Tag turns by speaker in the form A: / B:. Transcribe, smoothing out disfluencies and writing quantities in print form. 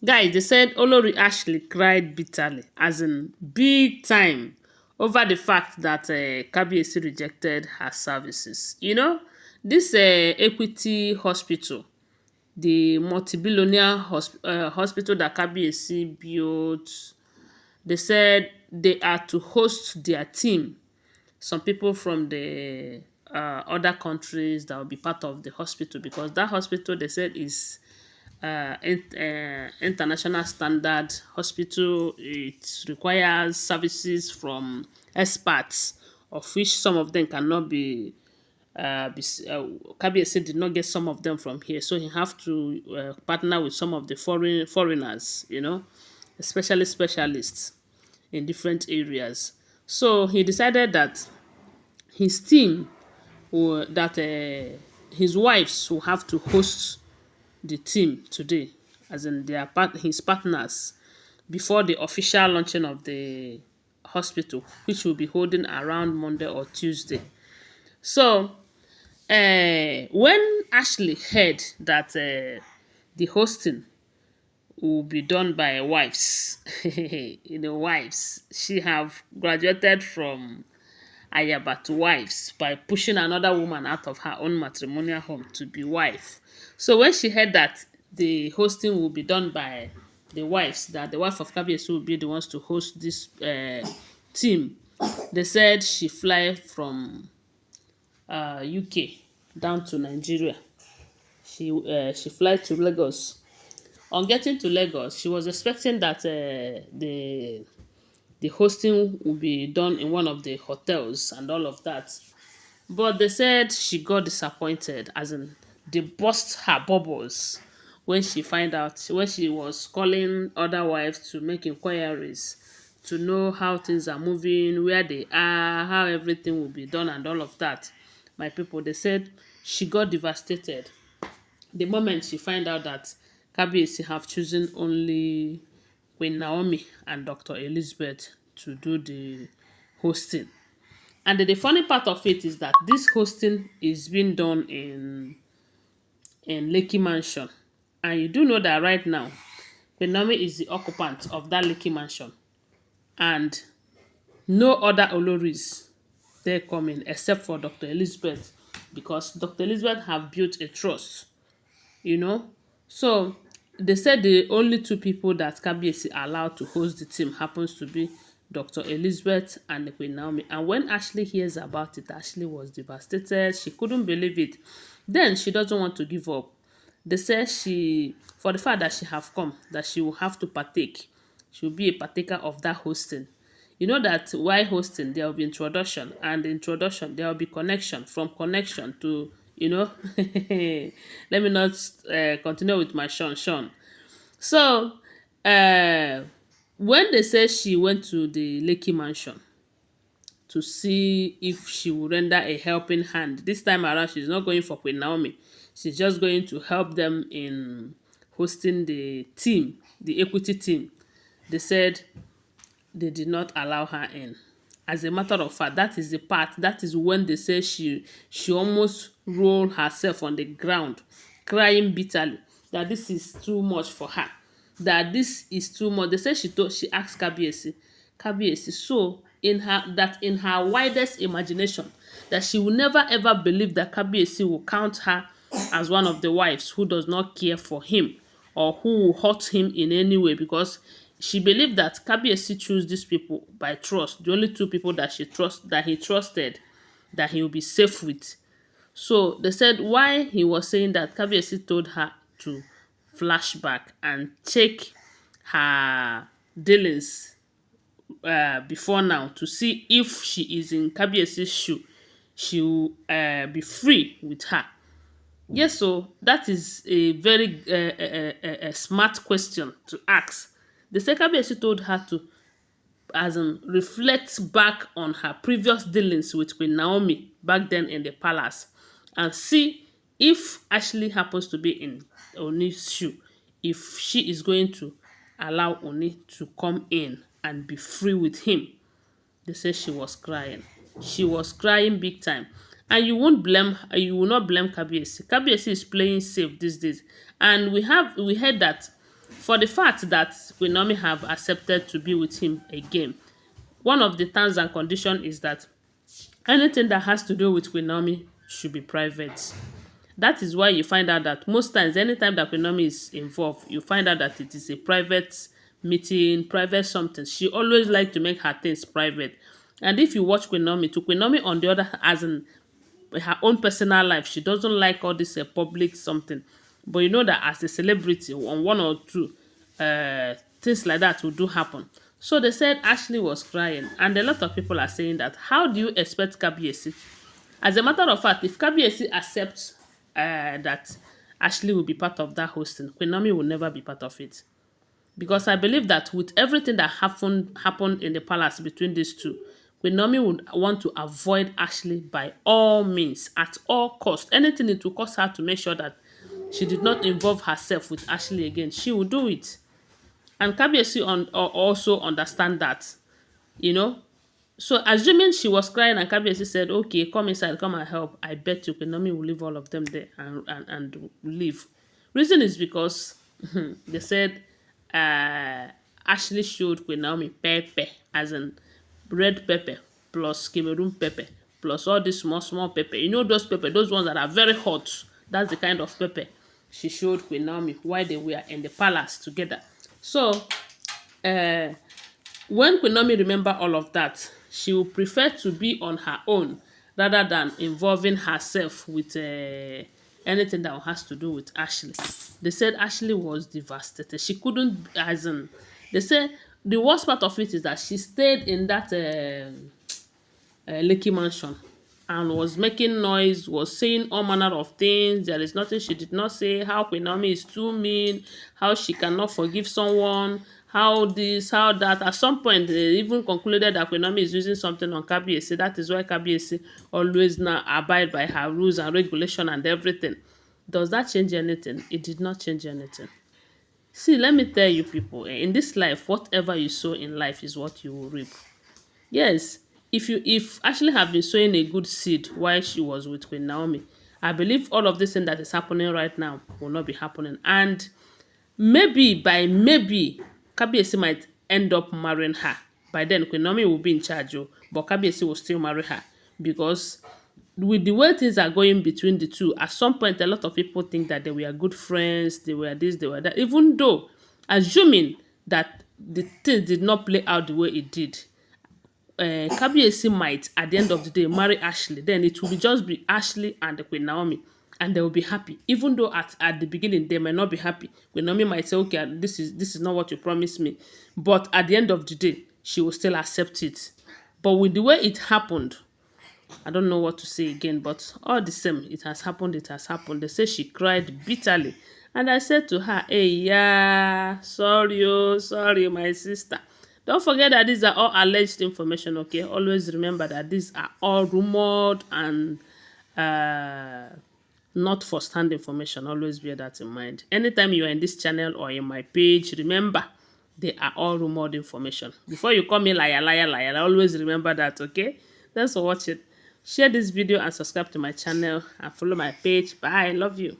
A: Guys, they said Olori Ashley cried bitterly, as in big time, over the fact that Kabiyesi rejected her services. This Equity Hospital, the multi-billionaire hospital that Kabiyesi built, they said they are to host their team. Some people from the other countries that will be part of the hospital, because that hospital, they said, is international standard hospital. It requires services from experts, of which some of them cannot Kabiyesi did not get some of them from here, so he have to partner with some of the foreigners, especially specialists in different areas. So he decided that his team that his wives will have to host the team today, as in his partners, before the official launching of the hospital, which will be holding around Monday or Tuesday. So when Ashley heard that the hosting will be done by wives, wives, she have graduated from Ayaba to wives by pushing another woman out of her own matrimonial home to be wife. So when she heard that the hosting will be done by the wives, that the wife of Kabiyesi will be the ones to host this team, they said she fly from UK down to Nigeria. She fly to Lagos. On getting to Lagos, she was expecting that the hosting will be done in one of the hotels and all of that. But they said she got disappointed, as in they burst her bubbles when she was calling other wives to make inquiries, to know how things are moving, where they are, how everything will be done and all of that. My people, they said she got devastated the moment she find out that Kabiyesi have chosen only Queen Naomi and Dr. Elizabeth to do the hosting. And the funny part of it is that this hosting is being done in Lekki Mansion. And you do know that right now, Queen Naomi is the occupant of that Lekki Mansion. And no other Olories they come in except for Dr. Elizabeth, because Dr. Elizabeth have built a trust, you know. So they said the only two people that Kabiyesi allowed to host the team happens to be Dr. Elizabeth and the Queen Naomi. And when Ashley hears about it, Ashley was devastated. She couldn't believe it. Then she doesn't want to give up. They said for the fact that she have come, that she will have to partake. She will be a partaker of that hosting. You know that while hosting, there will be introduction, and the introduction, there will be connection, from connection to, let me not continue with my Sean. So, when they say she went to the Lekki Mansion to see if she would render a helping hand, this time around, she's not going for Queen Naomi. She's just going to help them in hosting the team, the equity team. They said they did not allow her in. As a matter of fact, that is when they say she almost rolled herself on the ground, crying bitterly that this is too much for her. That this is too much. They say she asked Kabiyesi, so in her widest imagination, that she will never ever believe that Kabiyesi will count her as one of the wives who does not care for him or who will hurt him in any way, because she believed that Kabiyesi chose these people by trust, the only two people that he trusted, that he will be safe with. So they said why he was saying that, Kabiyesi told her to flashback and check her dealings before now, to see if she is in Kabiyesi's shoe, she will be free with her. Yes, so that is a very a smart question to ask. The Kabiyesi told her to, as in, reflect back on her previous dealings with Queen Naomi back then in the palace, and see if Ashley happens to be in Ooni's shoe, if she is going to allow Ooni to come in and be free with him. They say she was crying. She was crying big time. And you will not blame Kabiyesi. Kabiyesi is playing safe these days. And we heard that For the fact that Queen Naomi have accepted to be with him again, one of the terms and condition is that anything that has to do with Queen Naomi should be private. That is why you find out that most times, anytime that Queen Naomi is involved, you find out that it is a private meeting, private something. She always like to make her things private. And if you watch Queen Naomi, to Queen Naomi on the other, as in her own personal life, she doesn't like all this public something. But you know that as a celebrity, on one or two, things like that will do happen. So they said Ashley was crying, and a lot of people are saying that how do you expect Kabiyesi? As a matter of fact, if Kabiyesi accepts that Ashley will be part of that hosting, Queen Naomi will never be part of it. Because I believe that with everything that happened in the palace between these two, Queen Naomi would want to avoid Ashley by all means, at all costs. Anything it will cost her to make sure that she did not involve herself with Ashley again, she will do it. And Kabiyesi also understand that, you know. So assuming she was crying and Kabiyesi said, okay, come inside, come and help, I bet you Queen Naomi will leave all of them there and leave. Reason is because they said Ashley showed Queen Naomi pepper, as in red pepper plus Cameroon pepper plus all this small pepper. You know those pepper, those ones that are very hot. That's the kind of pepper she showed Queen Naomi while they were in the palace together. So uh, when Queen Naomi remember all of that, she will prefer to be on her own rather than involving herself with anything that has to do with Ashley. They said Ashley was devastated. She couldn't, as in, they said the worst part of it is that she stayed in that Lekki mansion and was making noise, was saying all manner of things. There is nothing she did not say. How Queen Naomi is too mean, how she cannot forgive someone, how this, how that. At some point, they even concluded that Queen Naomi is using something on Kabiyesi. That is why Kabiyesi always now abide by her rules and regulation and everything. Does that change anything? It did not change anything. See, let me tell you people, in this life, whatever you sow in life is what you will reap. Yes, if Ashley had been sowing a good seed while she was with Queen Naomi, I believe all of this thing that is happening right now will not be happening. And maybe, Kabiyesi might end up marrying her. By then, Queen Naomi will be in charge, but Kabiyesi will still marry her. Because with the way things are going between the two, at some point, a lot of people think that they were good friends, they were this, they were that. Even though, assuming that the things did not play out the way it did, Kabiyesi might at the end of the day marry Ashley. Then it will just be Ashley and the Queen Naomi, and they will be happy. Even though at the beginning they might not be happy. Queen Naomi might say, okay, this is not what you promised me, but at the end of the day she will still accept it. But with the way it happened, I don't know what to say again, but all the same, it has happened, it has happened. They say she cried bitterly. And I said to her, hey, yeah, sorry, oh, sorry, my sister. Don't forget that these are all alleged information, okay? Always remember that these are all rumored and not first-hand information. Always bear that in mind. Anytime you are in this channel or in my page, remember, they are all rumored information. Before you call me liar, liar, liar, always remember that, okay? Thanks for watching. Share this video and subscribe to my channel and follow my page. Bye. Love you.